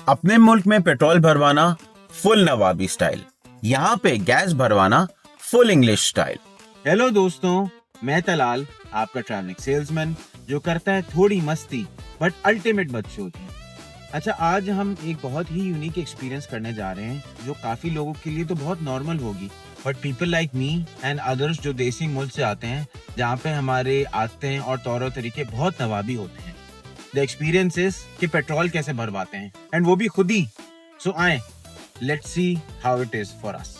अपने मुल्क में पेट्रोल भरवाना फुल नवाबी स्टाइल, यहाँ पे गैस भरवाना फुल इंग्लिश स्टाइल। हेलो दोस्तों, मैं तलाल, आपका ट्रैवलिंग सेल्समैन जो करता है थोड़ी मस्ती बट अल्टीमेट बदसूरती। अच्छा, आज हम एक बहुत ही यूनिक एक्सपीरियंस करने जा रहे हैं जो काफी लोगों के लिए तो बहुत नॉर्मल होगी, but people like me and others जो देसी मुल्क से आते हैं जहाँ पे हमारे आदतें और तौर तरीके बहुत नवाबी होते हैं। द एक्सपीरियंस इज कि पेट्रोल कैसे भरवाते हैं एंड वो भी खुद ही। सो आए, let's see how it is for us.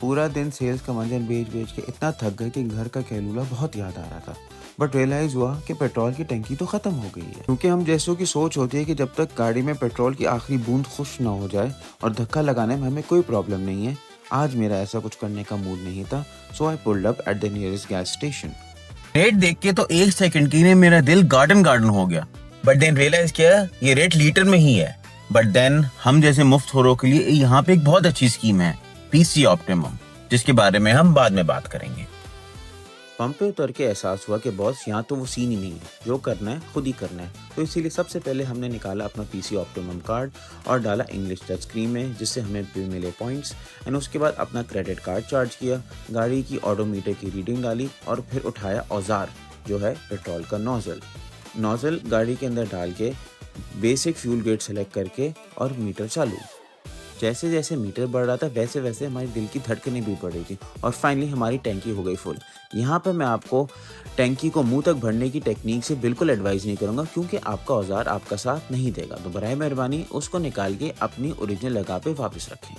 पूरा दिन सेल्स का मंजन बेच के इतना थक गए कि घर का कहलूला बहुत याद आ रहा था। बट रियलाइज हुआ कि पेट्रोल की टंकी तो खत्म हो गई है, क्योंकि हम जैसों की सोच होती है कि जब तक गाड़ी में पेट्रोल की आखिरी बूंद खुश ना हो जाए और धक्का लगाने में हमें कोई प्रॉब्लम नहीं है। आज मेरा ऐसा कुछ करने का मूड नहीं था, so I pulled up at the nearest gas station. Rate देख के तो एक सेकंड के लिए मेरा दिल गार्डन हो गया, बट देन रियलाइज किया ये रेट लीटर में ही है। बट देन हम जैसे मुफ्त खोरों के लिए यहाँ पे एक बहुत अच्छी स्कीम है, पीसी ऑप्टिमम, जिसके बारे में हम बाद में बात करेंगे। पंप पे उतर के एहसास हुआ कि बॉस यहाँ तो वो सीन ही नहीं है, जो करना है खुद ही करना है। तो इसीलिए सबसे पहले हमने निकाला अपना पीसी ऑप्टिमम कार्ड और डाला इंग्लिश टच स्क्रीन में, जिससे हमें भी मिले पॉइंट्स। एंड उसके बाद अपना क्रेडिट कार्ड चार्ज किया, गाड़ी की ऑडोमीटर की रीडिंग डाली और फिर उठाया औजार जो है पेट्रोल का नोजल गाड़ी के अंदर डाल के बेसिक फ्यूल गेट सेलेक्ट करके और मीटर चालू। जैसे जैसे मीटर बढ़ रहा था वैसे वैसे हमारी दिल की धड़कनें भी बढ़ रही थी और फाइनली हमारी टैंकी हो गई फुल। यहाँ पे मैं आपको टैंकी को मुंह तक भरने की टेक्निक से बिल्कुल एडवाइस नहीं करूँगा, क्योंकि आपका औजार आपका साथ नहीं देगा। तो बराए मेहरबानी उसको निकाल के अपनी ओरिजिनल जगह पे वापस रखें।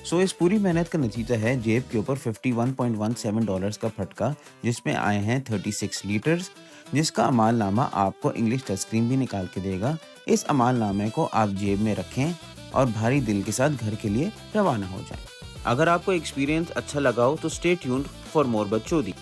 सो इस पूरी मेहनत का नतीजा है जेब के ऊपर $51.17 का फटका, जिसमें आए हैं 36 लीटर्स, जिसका अमालनामा आपको इंग्लिश टच स्क्रीन भी निकाल के देगा। इस अमालनामे को आप जेब में रखें और भारी दिल के साथ घर के लिए रवाना हो जाएं। अगर आपको एक्सपीरियंस अच्छा लगा हो तो स्टे ट्यून्ड फॉर मोर बकचोदी।